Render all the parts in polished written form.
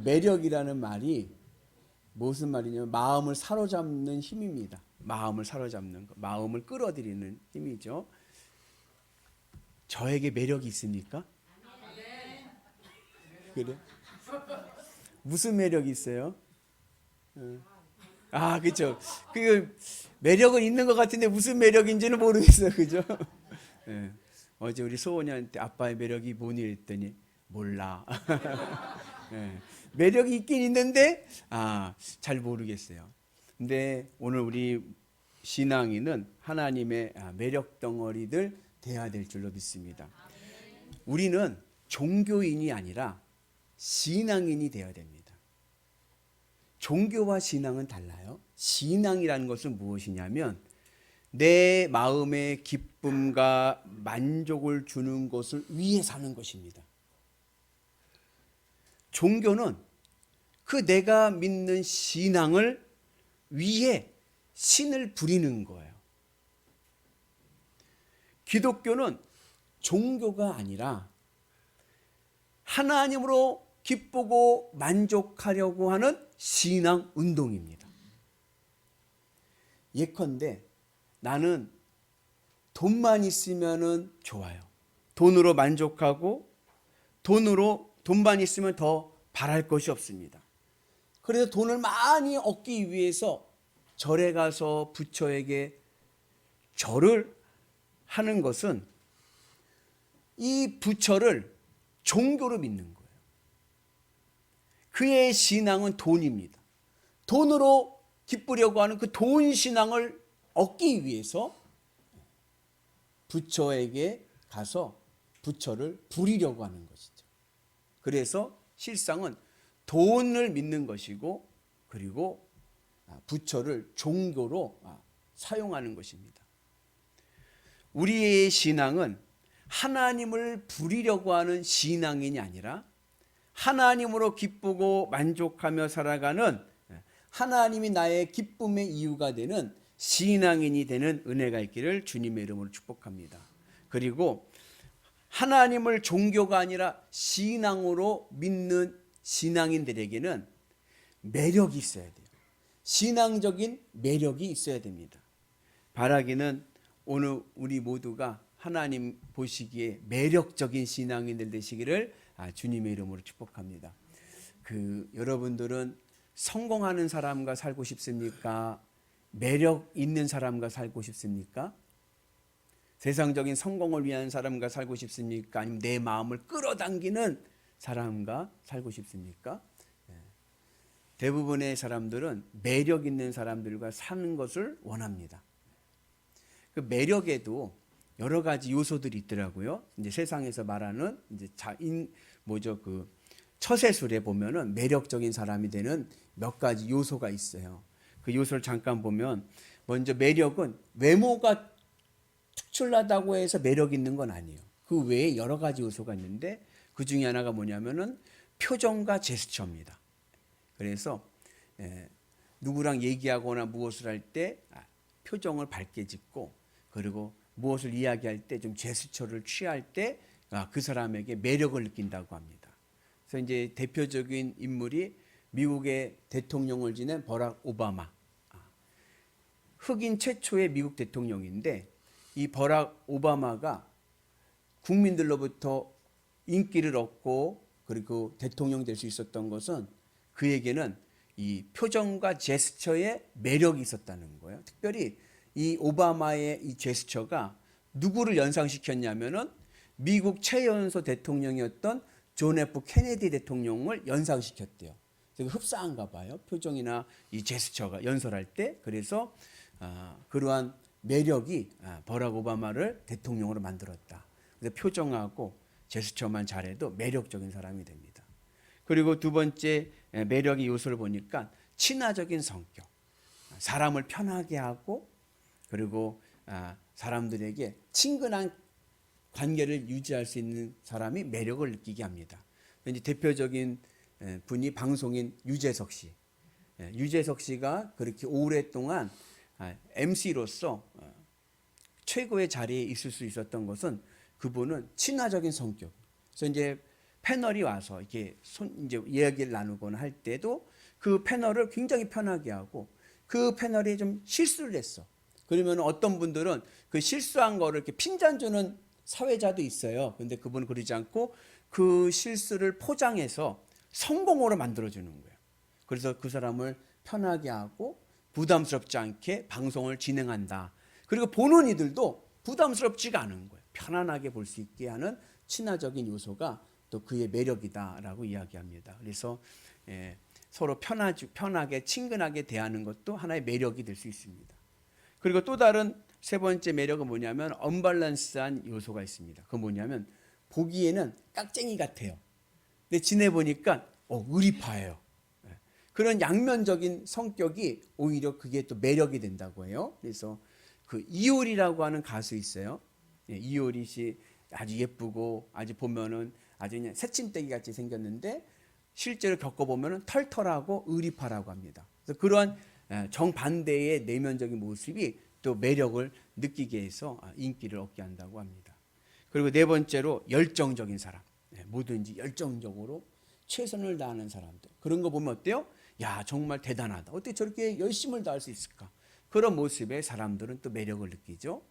매력이라는 말이 무슨 말이냐면 마음을 사로잡는 힘입니다. 마음을 사로잡는 거, 마음을 끌어들이는 힘이죠. 저에게 매력이 있습니까? 그래? 무슨 매력이 있어요? 그렇죠. 그 매력은 있는 것 같은데 무슨 매력인지는 모르겠어요, 그죠? 네. 어제 우리 소원이한테 아빠의 매력이 뭐니 했더니 몰라. 네. 매력이 있긴 있는데 잘 모르겠어요. 근데 오늘 우리 신앙인은 하나님의 매력 덩어리들 돼야 될 줄로 믿습니다. 우리는 종교인이 아니라 신앙인이 되어야 됩니다. 종교와 신앙은 달라요. 신앙이라는 것은 무엇이냐면 내 마음의 기쁨과 만족을 주는 것을 위해 사는 것입니다. 종교는 그 내가 믿는 신앙을 위해 신을 부리는 거예요. 기독교는 종교가 아니라 하나님으로 기쁘고 만족하려고 하는 신앙 운동입니다. 예컨대 나는 돈만 있으면 좋아요. 돈으로 만족하고 돈만 있으면 더 바랄 것이 없습니다. 그래서 돈을 많이 얻기 위해서 절에 가서 부처에게 절을 하는 것은 이 부처를 종교로 믿는 거예요. 그의 신앙은 돈입니다. 돈으로 기쁘려고 하는 그 돈 신앙을 얻기 위해서 부처에게 가서 부처를 부리려고 하는 것이죠. 그래서 실상은 돈을 믿는 것이고 그리고 부처를 종교로 사용하는 것입니다. 우리의 신앙은 하나님을 부리려고 하는 신앙인이 아니라 하나님으로 기쁘고 만족하며 살아가는 하나님이 나의 기쁨의 이유가 되는 신앙인이 되는 은혜가 있기를 주님의 이름으로 축복합니다. 그리고 하나님을 종교가 아니라 신앙으로 믿는 신앙인들에게는 매력이 있어야 돼요. 신앙적인 매력이 있어야 됩니다. 바라기는 오늘 우리 모두가 하나님 보시기에 매력적인 신앙인들 되시기를 주님의 이름으로 축복합니다. 여러분들은 성공하는 사람과 살고 싶습니까? 매력 있는 사람과 살고 싶습니까? 세상적인 성공을 위한 사람과 살고 싶습니까? 아니면 내 마음을 끌어당기는 사람과 살고 싶습니까? 대부분의 사람들은 매력 있는 사람들과 사는 것을 원합니다. 그 매력에도 여러 가지 요소들이 있더라고요. 이제 세상에서 말하는 처세술에 보면은 매력적인 사람이 되는 몇 가지 요소가 있어요. 그 요소를 잠깐 보면 먼저 매력은 외모가 특출나다고 해서 매력 있는 건 아니에요. 그 외에 여러 가지 요소가 있는데 그 중에 하나가 뭐냐면은 표정과 제스처입니다. 그래서 누구랑 얘기하거나 무엇을 할 때 표정을 밝게 짓고 그리고 무엇을 이야기할 때 좀 제스처를 취할 때 그 사람에게 매력을 느낀다고 합니다. 그래서 이제 대표적인 인물이 미국의 대통령을 지낸 버락 오바마. 흑인 최초의 미국 대통령인데 이 버락 오바마가 국민들로부터 인기를 얻고 그리고 대통령 될 수 있었던 것은 그에게는 이 표정과 제스처에 매력이 있었다는 거예요. 특별히 이 오바마의 이 제스처가 누구를 연상시켰냐면은 미국 최연소 대통령이었던 존 F 케네디 대통령을 연상시켰대요. 되게 흡사한가 봐요. 표정이나 이 제스처가 연설할 때. 그래서 그러한 매력이 버락 오바마를 대통령으로 만들었다. 그래서 표정하고 제스처만 잘해도 매력적인 사람이 됩니다. 그리고 두 번째 매력의 요소를 보니까 친화적인 성격. 사람을 편하게 하고 그리고 사람들에게 친근한 관계를 유지할 수 있는 사람이 매력을 느끼게 합니다. 이제 대표적인 분이 방송인 유재석 씨. 유재석 씨가 그렇게 오랫동안 MC로서 최고의 자리에 있을 수 있었던 것은 그분은 친화적인 성격. 그래서 이제 패널이 와서 이렇게 이제 이야기를 나누거나 할 때도 그 패널을 굉장히 편하게 하고 그 패널이 좀 실수를 했어. 그러면 어떤 분들은 그 실수한 거를 이렇게 핀잔 주는 사회자도 있어요. 근데 그분은 그러지 않고 그 실수를 포장해서 성공으로 만들어주는 거예요. 그래서 그 사람을 편하게 하고 부담스럽지 않게 방송을 진행한다. 그리고 보는 이들도 부담스럽지가 않은 거예요. 편안하게 볼 수 있게 하는 친화적인 요소가 또 그의 매력이다라고 이야기합니다. 그래서 서로 편하게 친근하게 대하는 것도 하나의 매력이 될 수 있습니다. 그리고 또 다른 세 번째 매력은 뭐냐면 언밸런스한 요소가 있습니다. 그건 뭐냐면 보기에는 깍쟁이 같아요. 근데 지내보니까 의리파예요. 그런 양면적인 성격이 오히려 그게 또 매력이 된다고 해요. 그래서 그 이효리라고 하는 가수 있어요. 이효리 씨 아주 예쁘고 아주 보면은 아주 그냥 새침대기 같이 생겼는데 실제로 겪어보면은 털털하고 의리파라고 합니다. 그래서 그러한 정반대의 내면적인 모습이 또 매력을 느끼게 해서 인기를 얻게 한다고 합니다. 그리고 네 번째로 열정적인 사람. 뭐든지 열정적으로 최선을 다하는 사람들. 그런 거 보면 어때요? 야, 정말 대단하다. 어떻게 저렇게 열심을 다할 수 있을까? 그런 모습에 사람들은 또 매력을 느끼죠.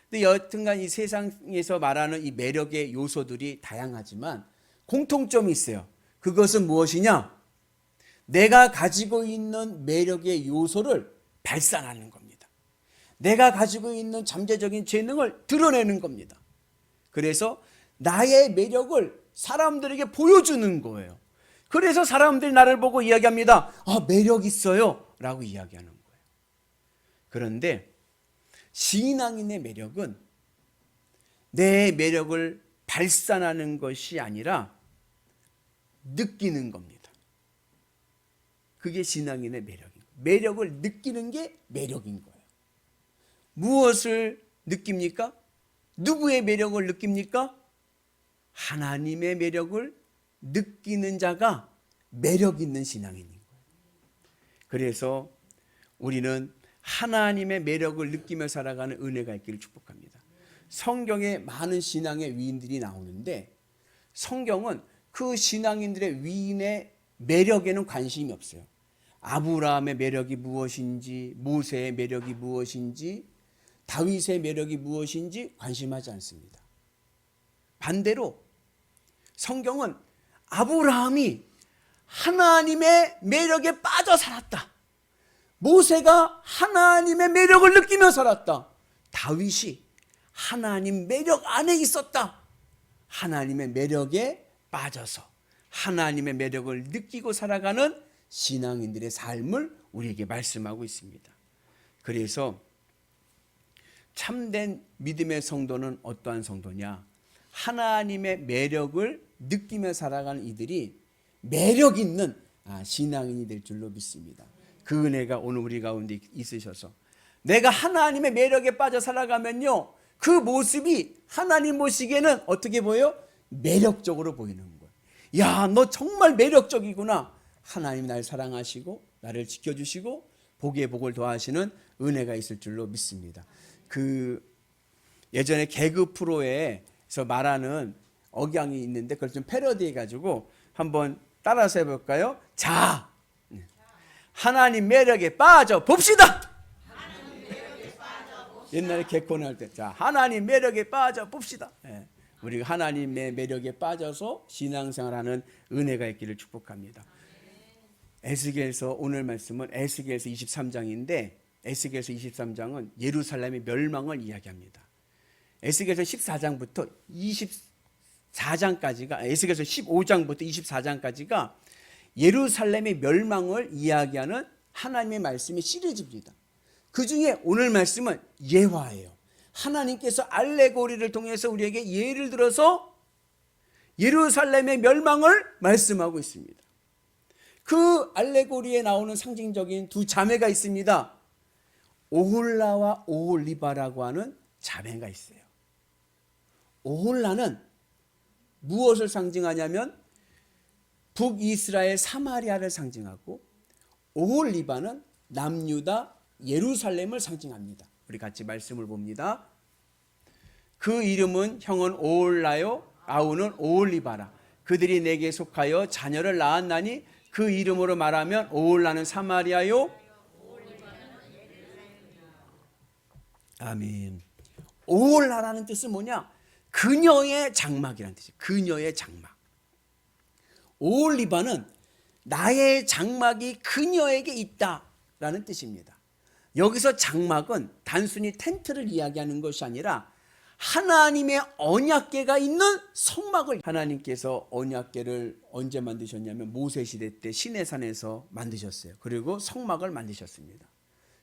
근데 여튼간 이 세상에서 말하는 이 매력의 요소들이 다양하지만 공통점이 있어요. 그것은 무엇이냐? 내가 가지고 있는 매력의 요소를 발산하는 겁니다. 내가 가지고 있는 잠재적인 재능을 드러내는 겁니다. 그래서 나의 매력을 사람들에게 보여주는 거예요. 그래서 사람들이 나를 보고 이야기합니다. 매력 있어요 라고 이야기하는 거예요. 그런데 신앙인의 매력은 내 매력을 발산하는 것이 아니라 느끼는 겁니다. 그게 신앙인의 매력인 거예요. 매력을 느끼는 게 매력인 거예요. 무엇을 느낍니까? 누구의 매력을 느낍니까? 하나님의 매력을 느끼는 자가 매력 있는 신앙인인 거예요. 그래서 우리는 하나님의 매력을 느끼며 살아가는 은혜가 있기를 축복합니다. 성경에 많은 신앙의 위인들이 나오는데 성경은 그 신앙인들의 위인의 매력에는 관심이 없어요. 아브라함의 매력이 무엇인지, 모세의 매력이 무엇인지, 다윗의 매력이 무엇인지 관심하지 않습니다. 반대로 성경은 아브라함이 하나님의 매력에 빠져 살았다. 모세가 하나님의 매력을 느끼며 살았다. 다윗이 하나님 매력 안에 있었다. 하나님의 매력에 빠져서 하나님의 매력을 느끼고 살아가는 신앙인들의 삶을 우리에게 말씀하고 있습니다. 그래서 참된 믿음의 성도는 어떠한 성도냐? 하나님의 매력을 느끼며 살아가는 이들이 매력 있는 신앙인이 될 줄로 믿습니다. 그 은혜가 오늘 우리 가운데 있으셔서 내가 하나님의 매력에 빠져 살아가면요, 그 모습이 하나님 보시기에는 어떻게 보여요? 매력적으로 보이는 거예요. 야, 너 정말 매력적이구나. 하나님이 나를 사랑하시고 나를 지켜주시고 복에 복을 더하시는 은혜가 있을 줄로 믿습니다. 그 예전에 개그 프로에서 말하는 억양이 있는데 그걸 좀 패러디해 가지고 한번 따라서 해볼까요? 자, 하나님 매력에 빠져 봅시다. 옛날에 개콘 할 때, 자, 하나님 매력에 빠져 봅시다. 우리가 하나님의 매력에 빠져서 신앙생활하는 은혜가 있기를 축복합니다. 에스겔서 오늘 말씀은 에스겔서 23장인데 에스겔서 23장은 예루살렘의 멸망을 이야기합니다. 에스겔서 14장부터 24장까지가 에스겔서 15장부터 24장까지가 예루살렘의 멸망을 이야기하는 하나님의 말씀의 시리즈입니다. 그 중에 오늘 말씀은 예화예요. 하나님께서 알레고리를 통해서 우리에게 예를 들어서 예루살렘의 멸망을 말씀하고 있습니다. 그 알레고리에 나오는 상징적인 두 자매가 있습니다. 오홀라와 오홀리바라고 하는 자매가 있어요. 오홀라는 무엇을 상징하냐면 북이스라엘 사마리아를 상징하고, 오홀리바는 남유다 예루살렘을 상징합니다. 우리 같이 말씀을 봅니다. 그 이름은 형은 오홀라요, 아우는 오홀리바라. 그들이 내게 속하여 자녀를 낳았나니 그 이름으로 말하면 오홀라는 사마리아요. 아멘. 오홀라라는 뜻은 뭐냐? 그녀의 장막이라는 뜻이에요. 그녀의 장막. 오홀리바는 나의 장막이 그녀에게 있다라는 뜻입니다. 여기서 장막은 단순히 텐트를 이야기하는 것이 아니라 하나님의 언약궤가 있는 성막을, 하나님께서 언약궤를 언제 만드셨냐면 모세 시대 때 시내산에서 만드셨어요. 그리고 성막을 만드셨습니다.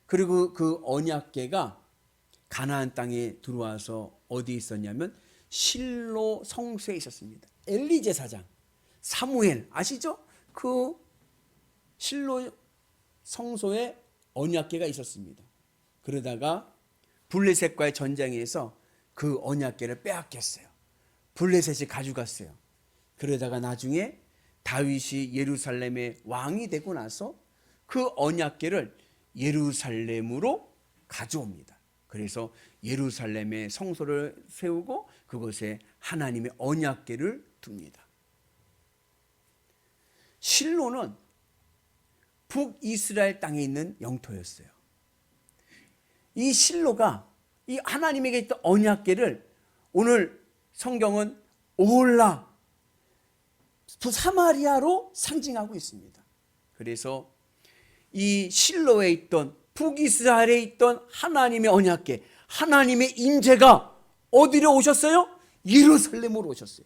그리고 그 언약궤가 가나안 땅에 들어와서 어디 있었냐면 실로 성소에 있었습니다. 엘리 제사장, 사무엘 아시죠? 그 실로 성소에 언약궤가 있었습니다. 그러다가 블레셋과의 전쟁에서 그 언약궤를 빼앗겼어요. 블레셋이 가져갔어요. 그러다가 나중에 다윗이 예루살렘의 왕이 되고 나서 그 언약궤를 예루살렘으로 가져옵니다. 그래서 예루살렘에 성소를 세우고 그곳에 하나님의 언약궤를 둡니다. 실로는 북이스라엘 땅에 있는 영토였어요. 이 실로가 이 하나님에게 있던 언약궤를 오늘 성경은 오홀라 사마리아로 상징하고 있습니다. 그래서 이 실로에 있던 북이스라엘에 있던 하나님의 언약궤, 하나님의 임재가 어디로 오셨어요? 예루살렘으로 오셨어요.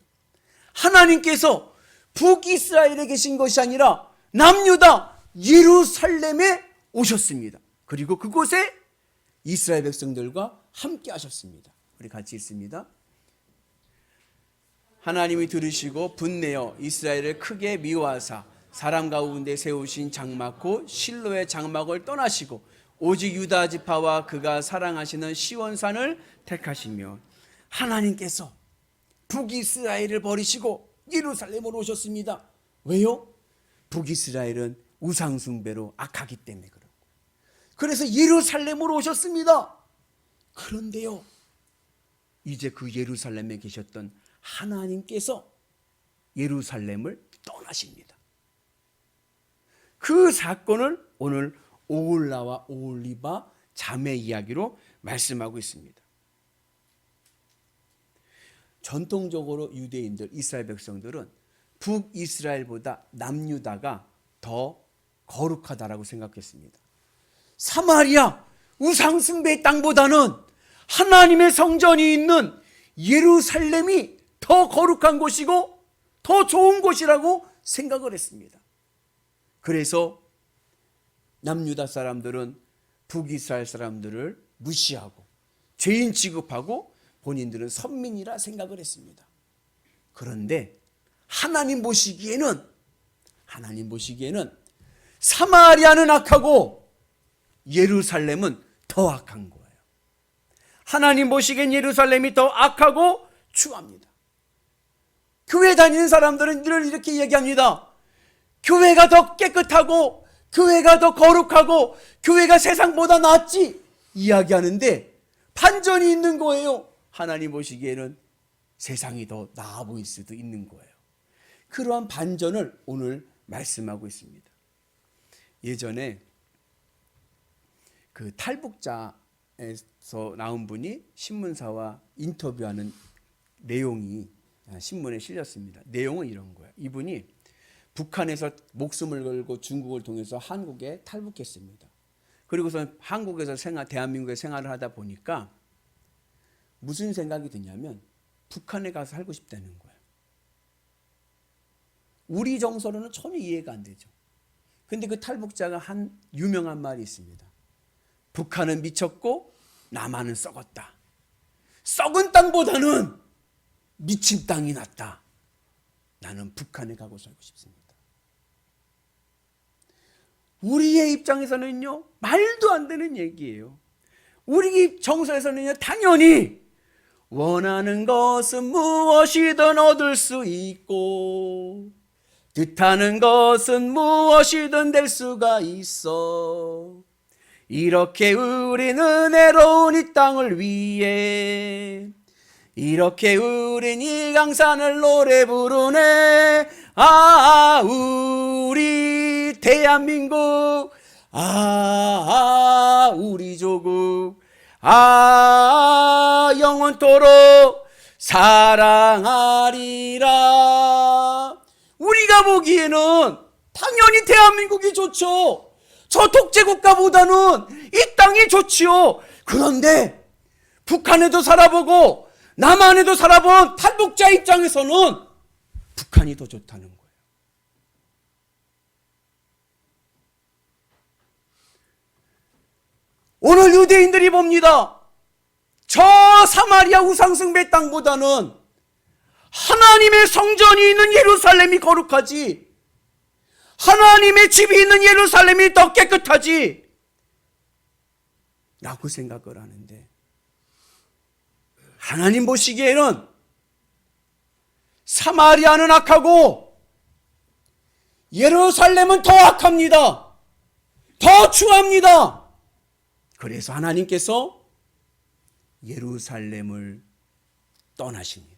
하나님께서 북이스라엘에 계신 것이 아니라 남유다 예루살렘에 오셨습니다. 그리고 그곳에 이스라엘 백성들과 함께 하셨습니다. 우리 같이 읽습니다. 하나님이 들으시고 분내어 이스라엘을 크게 미워하사 사람 가운데 세우신 장막고 실로의 장막을 떠나시고 오직 유다 지파와 그가 사랑하시는 시온산을 택하시며, 하나님께서 북이스라엘을 버리시고 예루살렘으로 오셨습니다. 왜요? 북이스라엘은 우상 숭배로 악하기 때문에 그렇고, 그래서 예루살렘으로 오셨습니다. 그런데요, 이제 그 예루살렘에 계셨던 하나님께서 예루살렘을 떠나십니다. 그 사건을 오늘 오홀라와 오홀리바 자매 이야기로 말씀하고 있습니다. 전통적으로 유대인들, 이스라엘 백성들은 북이스라엘보다 남유다가 더 거룩하다라고 생각했습니다. 사마리아 우상숭배의 땅보다는 하나님의 성전이 있는 예루살렘이 더 거룩한 곳이고 더 좋은 곳이라고 생각을 했습니다. 그래서 남유다 사람들은 북이스라엘 사람들을 무시하고 죄인 취급하고 본인들은 선민이라 생각을 했습니다. 그런데 하나님 보시기에는 사마리아는 악하고 예루살렘은 더 악한 거예요. 하나님 보시기엔 예루살렘이 더 악하고 추합니다. 교회 다니는 사람들은 늘 이렇게 얘기합니다. 교회가 더 깨끗하고 교회가 더 거룩하고 교회가 세상보다 낫지 이야기하는데 반전이 있는 거예요. 하나님 보시기에는 세상이 더 나아 보일 수도 있는 거예요. 그러한 반전을 오늘 말씀하고 있습니다. 예전에 그 탈북자에서 나온 분이 신문사와 인터뷰하는 내용이 신문에 실렸습니다. 내용은 이런 거예요. 이분이 북한에서 목숨을 걸고 중국을 통해서 한국에 탈북했습니다. 그리고서 한국에서 대한민국에 생활을 하다 보니까 무슨 생각이 드냐면 북한에 가서 살고 싶다는 거예요. 우리 정서로는 전혀 이해가 안 되죠. 근데 그 탈북자가 한 유명한 말이 있습니다. 북한은 미쳤고 남한은 썩었다. 썩은 땅보다는 미친 땅이 낫다. 나는 북한에 가고 살고 싶습니다. 우리의 입장에서는요, 말도 안 되는 얘기예요. 우리 정서에서는요, 당연히 원하는 것은 무엇이든 얻을 수 있고 뜻하는 것은 무엇이든 될 수가 있어. 이렇게 우리는 은혜로운 이 땅을 위해 이렇게 우린 이 강산을 노래 부르네. 아, 우리 대한민국, 우리 조국, 영원토록 사랑하리라. 우리가 보기에는 당연히 대한민국이 좋죠. 저 독재국가보다는 이 땅이 좋지요. 그런데 북한에도 살아보고 남한에도 살아본 탈북자 입장에서는 북한이 더 좋다는 거예요. 오늘 유대인들이 봅니다. 저 사마리아 우상숭배 땅보다는 하나님의 성전이 있는 예루살렘이 거룩하지, 하나님의 집이 있는 예루살렘이 더 깨끗하지 라고 생각을 하는데, 하나님 보시기에는 사마리아는 악하고 예루살렘은 더 악합니다. 더 추합니다. 그래서 하나님께서 예루살렘을 떠나십니다.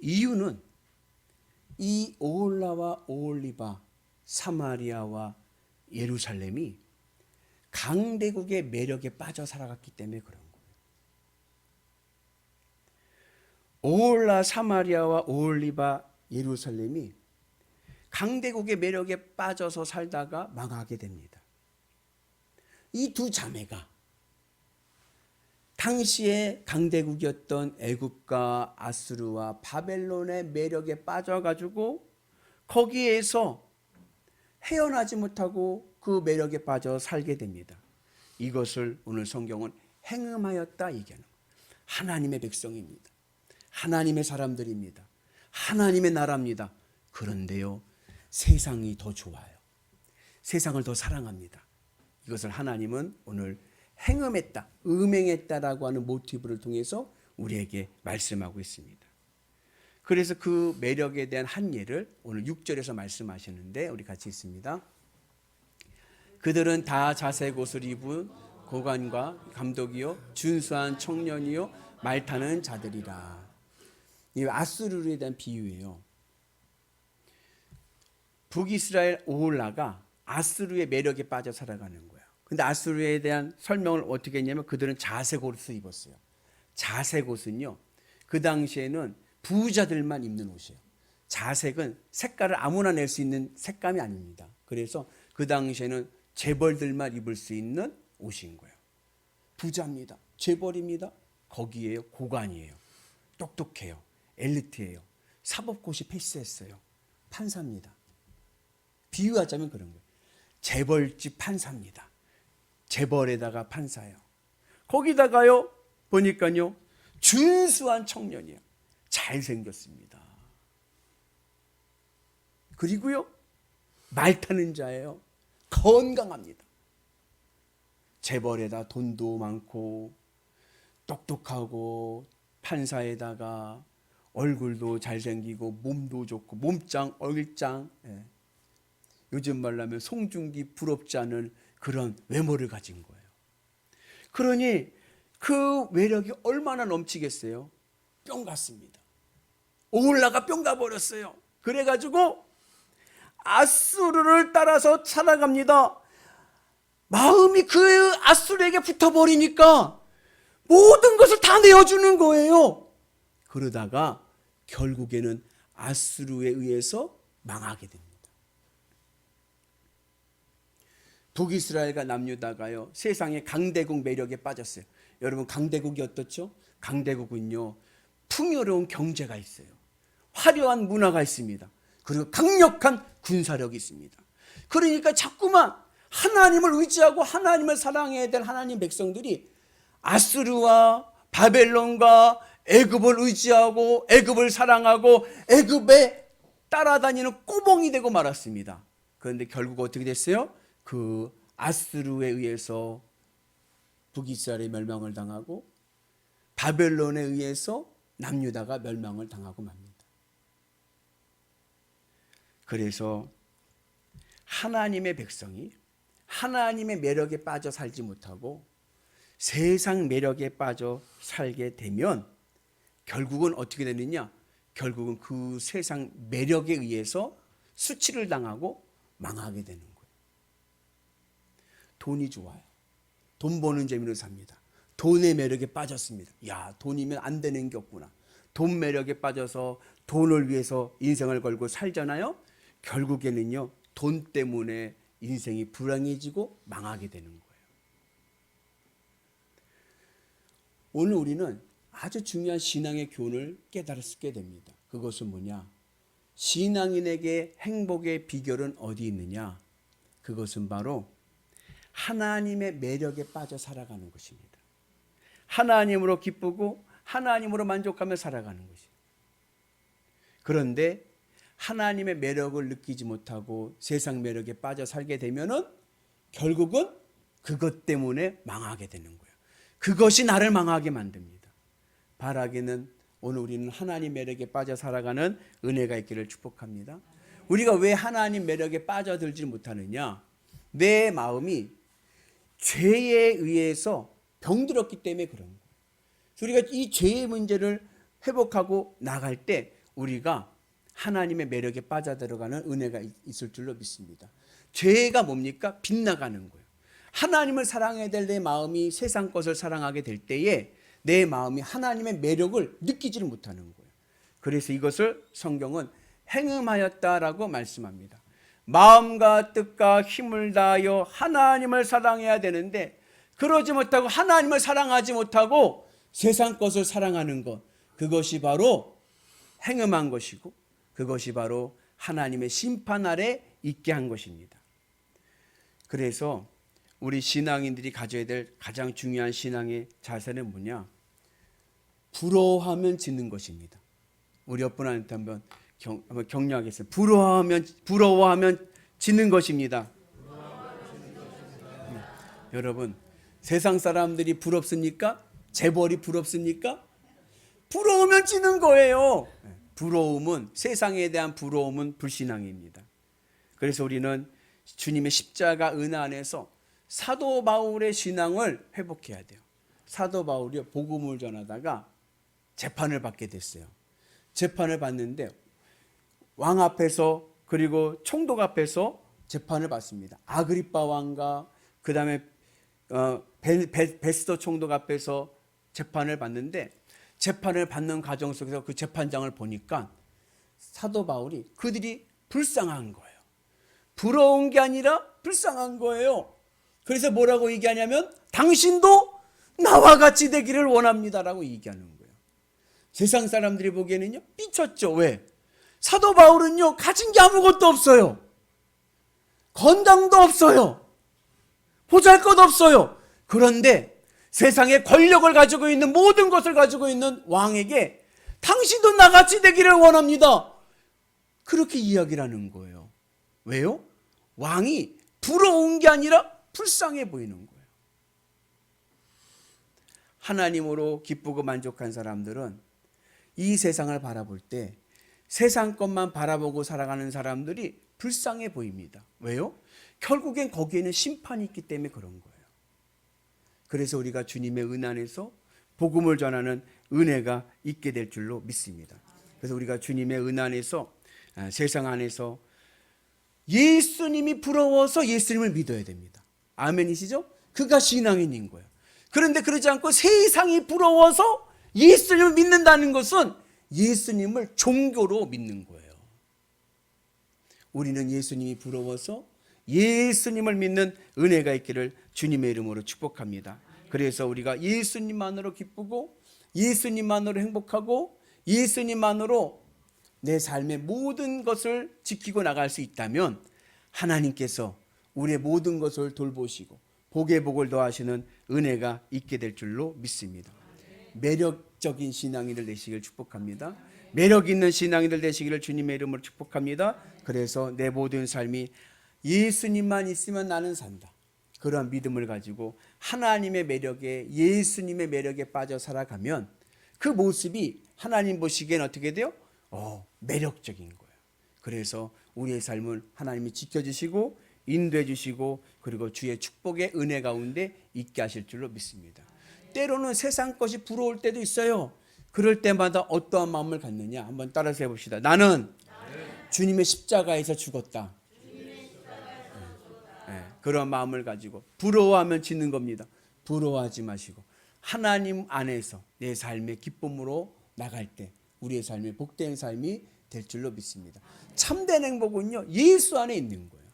이유는 이 오홀라와 오홀리바, 사마리아와 예루살렘이 강대국의 매력에 빠져 살아갔기 때문에 그런 거예요. 오홀라, 사마리아와 오홀리바, 예루살렘이 강대국의 매력에 빠져서 살다가 망하게 됩니다. 이 두 자매가 당시에 강대국이었던 애굽과 아수르와 바벨론의 매력에 빠져가지고 거기에서 헤어나지 못하고 그 매력에 빠져 살게 됩니다. 이것을 오늘 성경은 행음하였다 얘기하는 거예요. 하나님의 백성입니다. 하나님의 사람들입니다. 하나님의 나라입니다. 그런데요, 세상이 더 좋아요. 세상을 더 사랑합니다. 이것을 하나님은 오늘 행음했다, 음행했다라고 하는 모티브를 통해서 우리에게 말씀하고 있습니다. 그래서 그 매력에 대한 한 예를 오늘 6절에서 말씀하시는데 우리 같이 있습니다. 그들은 다 자색 옷을 입은 고관과 감독이요 준수한 청년이요 말타는 자들이라. 이 아수르에 대한 비유예요. 북이스라엘 오홀라가 아수르의 매력에 빠져 살아가는 거예요. 근데 아수르에 대한 설명을 어떻게 했냐면 그들은 자색 옷을 입었어요. 자색 옷은요, 그 당시에는 부자들만 입는 옷이에요. 자색은 색깔을 아무나 낼 수 있는 색감이 아닙니다. 그래서 그 당시에는 재벌들만 입을 수 있는 옷인 거예요. 부자입니다. 재벌입니다. 거기에요, 고관이에요. 똑똑해요. 엘리트예요. 사법고시 패스했어요. 판사입니다. 비유하자면 그런 거예요. 재벌집 판사입니다. 재벌에다가 판사예요. 거기다가요 보니까요 준수한 청년이에요. 잘생겼습니다. 그리고요 말 타는 자예요. 건강합니다. 재벌에다 돈도 많고 똑똑하고 판사에다가 얼굴도 잘생기고 몸도 좋고 몸짱 얼짱, 요즘 말로 하면 송중기 부럽지 않은 그런 외모를 가진 거예요. 그러니 그 매력이 얼마나 넘치겠어요. 뿅 갔습니다. 오홀라가 뿅 가버렸어요. 그래가지고 아수르를 따라서 살아갑니다. 마음이 그 아수르에게 붙어버리니까 모든 것을 다 내어주는 거예요. 그러다가 결국에는 아수르에 의해서 망하게 됩니다. 북이스라엘과 남유다가요 세상의 강대국 매력에 빠졌어요. 여러분 강대국이 어떻죠? 강대국은요 풍요로운 경제가 있어요. 화려한 문화가 있습니다. 그리고 강력한 군사력이 있습니다. 그러니까 자꾸만 하나님을 의지하고 하나님을 사랑해야 될 하나님 백성들이 아수르와 바벨론과 애굽을 의지하고 애굽을 사랑하고 애굽에 따라다니는 꼬봉이 되고 말았습니다. 그런데 결국 어떻게 됐어요? 그 아수르에 의해서 북이스라엘이 멸망을 당하고 바벨론에 의해서 남유다가 멸망을 당하고 맙니다. 그래서 하나님의 백성이 하나님의 매력에 빠져 살지 못하고 세상 매력에 빠져 살게 되면 결국은 어떻게 되느냐? 결국은 그 세상 매력에 의해서 수치를 당하고 망하게 되는 거예요. 돈이 좋아요. 돈 버는 재미로 삽니다. 돈의 매력에 빠졌습니다. 야, 돈이면 안 되는 게 없구나. 돈 매력에 빠져서 돈을 위해서 인생을 걸고 살잖아요. 결국에는요, 돈 때문에 인생이 불행해지고 망하게 되는 거예요. 오늘 우리는 아주 중요한 신앙의 교훈을 깨달게 됩니다. 그것은 뭐냐? 신앙인에게 행복의 비결은 어디 있느냐? 그것은 바로 하나님의 매력에 빠져 살아가는 것입니다. 하나님으로 기쁘고 하나님으로 만족하며 살아가는 것입니다. 그런데 하나님의 매력을 느끼지 못하고 세상 매력에 빠져 살게 되면은 결국은 그것 때문에 망하게 되는 거예요. 그것이 나를 망하게 만듭니다. 바라기는 오늘 우리는 하나님 매력에 빠져 살아가는 은혜가 있기를 축복합니다. 우리가 왜 하나님 매력에 빠져들지 못하느냐? 내 마음이 죄에 의해서 병들었기 때문에 그런 거예요. 우리가 이 죄의 문제를 회복하고 나갈 때 우리가 하나님의 매력에 빠져들어가는 은혜가 있을 줄로 믿습니다. 죄가 뭡니까? 빗나가는 거예요. 하나님을 사랑해야 될 내 마음이 세상 것을 사랑하게 될 때에 내 마음이 하나님의 매력을 느끼지를 못하는 거예요. 그래서 이것을 성경은 행음하였다라고 말씀합니다. 마음과 뜻과 힘을 다하여 하나님을 사랑해야 되는데 그러지 못하고 하나님을 사랑하지 못하고 세상 것을 사랑하는 것, 그것이 바로 행음한 것이고 그것이 바로 하나님의 심판 아래 있게 한 것입니다. 그래서 우리 신앙인들이 가져야 될 가장 중요한 신앙의 자세는 뭐냐? 부러워하면 짓는 것입니다. 우리 옆분한테 한번 격려하겠습니다. 부러워하면 짓는 것입니다. 여러분, 세상 사람들이 부럽습니까? 재벌이 부럽습니까? 부러우면 짓는 거예요. 부러움은, 세상에 대한 부러움은 불신앙입니다. 그래서 우리는 주님의 십자가 은혜 안에서 사도 바울의 신앙을 회복해야 돼요. 사도 바울이 복음을 전하다가 재판을 받게 됐어요. 재판을 받는데 왕 앞에서 그리고 총독 앞에서 재판을 받습니다. 아그리빠 왕과 그 다음에 베스도 총독 앞에서 재판을 받는데 재판을 받는 과정 속에서 그 재판장을 보니까 사도 바울이 그들이 불쌍한 거예요. 부러운 게 아니라 불쌍한 거예요. 그래서 뭐라고 얘기하냐면 당신도 나와 같이 되기를 원합니다라고 얘기하는 거예요. 세상 사람들이 보기에는요 삐쳤죠. 왜? 사도 바울은요 가진 게 아무것도 없어요. 건강도 없어요. 보잘것 없어요. 그런데 세상에 권력을 가지고 있는 모든 것을 가지고 있는 왕에게 당신도 나같이 되기를 원합니다. 그렇게 이야기를 하는 거예요. 왜요? 왕이 부러운 게 아니라 불쌍해 보이는 거예요. 하나님으로 기쁘고 만족한 사람들은 이 세상을 바라볼 때 세상 것만 바라보고 살아가는 사람들이 불쌍해 보입니다. 왜요? 결국엔 거기에는 심판이 있기 때문에 그런 거예요. 그래서 우리가 주님의 은혜 안에서 복음을 전하는 은혜가 있게 될 줄로 믿습니다. 그래서 우리가 주님의 은혜 안에서 세상 안에서 예수님이 부러워서 예수님을 믿어야 됩니다. 아멘이시죠? 그가 신앙인인 거예요. 그런데 그러지 않고 세상이 부러워서 예수님을 믿는다는 것은 예수님을 종교로 믿는 거예요. 우리는 예수님이 부러워서 예수님을 믿는 은혜가 있기를 주님의 이름으로 축복합니다. 그래서 우리가 예수님만으로 기쁘고 예수님만으로 행복하고 예수님만으로 내 삶의 모든 것을 지키고 나갈 수 있다면 하나님께서 우리의 모든 것을 돌보시고 복의 복을 더하시는 은혜가 있게 될 줄로 믿습니다. 매력적인 신앙인들 되시길 축복합니다. 매력 있는 신앙인들 되시기를 주님의 이름으로 축복합니다. 그래서 내 모든 삶이 예수님만 있으면 나는 산다. 그런 믿음을 가지고 하나님의 매력에 예수님의 매력에 빠져 살아가면 그 모습이 하나님 보시기엔 어떻게 돼요? 매력적인 거예요. 그래서 우리의 삶을 하나님이 지켜주시고 인도해 주시고 그리고 주의 축복의 은혜 가운데 있게 하실 줄로 믿습니다. 때로는 세상 것이 부러울 때도 있어요. 그럴 때마다 어떠한 마음을 갖느냐 한번 따라서 해봅시다. 나는 주님의 십자가에서 죽었다. 그런 마음을 가지고 부러워하면 지는 겁니다. 부러워하지 마시고 하나님 안에서 내 삶의 기쁨으로 나갈 때 우리의 삶이 복된 삶이 될 줄로 믿습니다. 참된 행복은요 예수 안에 있는 거예요.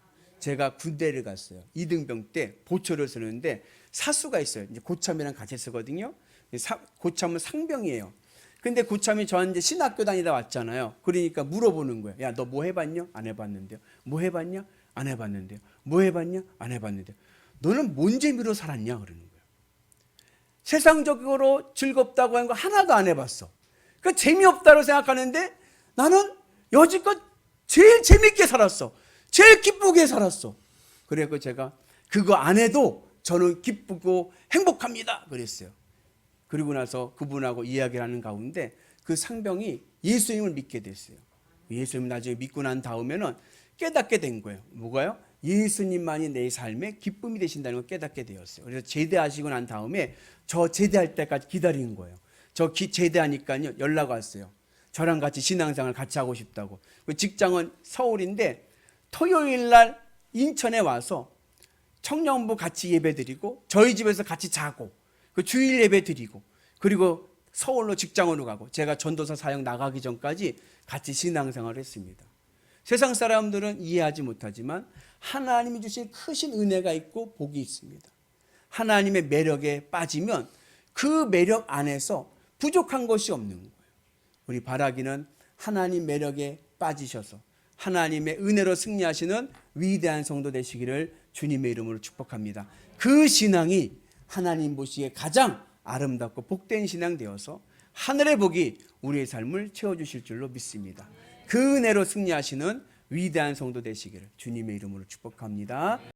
제가 군대를 갔어요. 이등병 때 보초를 쓰는데 사수가 있어요. 이제 고참이랑 같이 쓰거든요. 고참은 상병이에요. 근데 고참이 저한테 신학교 다니다 왔잖아요. 그러니까 물어보는 거예요. 야, 너 뭐 해봤냐? 안 해봤는데요. 뭐 해봤냐? 안 해봤는데요. 뭐 해봤냐? 안 해봤는데요. 너는 뭔 재미로 살았냐? 그러는 거예요. 세상적으로 즐겁다고 하는 거 하나도 안 해봤어. 그 재미없다고 생각하는데 나는 여지껏 제일 재밌게 살았어. 제일 기쁘게 살았어. 그래서 제가 그거 안 해도 저는 기쁘고 행복합니다. 그랬어요. 그리고 나서 그분하고 이야기를 하는 가운데 그 상병이 예수님을 믿게 됐어요. 예수님 나중에 믿고 난 다음에는 깨닫게 된 거예요. 뭐가요? 예수님만이 내 삶의 기쁨이 되신다는 걸 깨닫게 되었어요. 그래서 제대하시고 난 다음에 저 제대할 때까지 기다리는 거예요. 저 제대하니까요 연락 왔어요. 저랑 같이 신앙생활 같이 하고 싶다고. 직장은 서울인데 토요일 날 인천에 와서 청년부 같이 예배드리고 저희 집에서 같이 자고 그 주일 예배 드리고 그리고 서울로 직장으로 가고 제가 전도사 사역 나가기 전까지 같이 신앙생활을 했습니다. 세상 사람들은 이해하지 못하지만 하나님이 주신 크신 은혜가 있고 복이 있습니다. 하나님의 매력에 빠지면 그 매력 안에서 부족한 것이 없는 거예요. 우리 바라기는 하나님 매력에 빠지셔서 하나님의 은혜로 승리하시는 위대한 성도 되시기를 주님의 이름으로 축복합니다. 그 신앙이 하나님 보시기에 가장 아름답고 복된 신앙 되어서 하늘의 복이 우리의 삶을 채워주실 줄로 믿습니다. 그 은혜로 승리하시는 위대한 성도 되시기를 주님의 이름으로 축복합니다.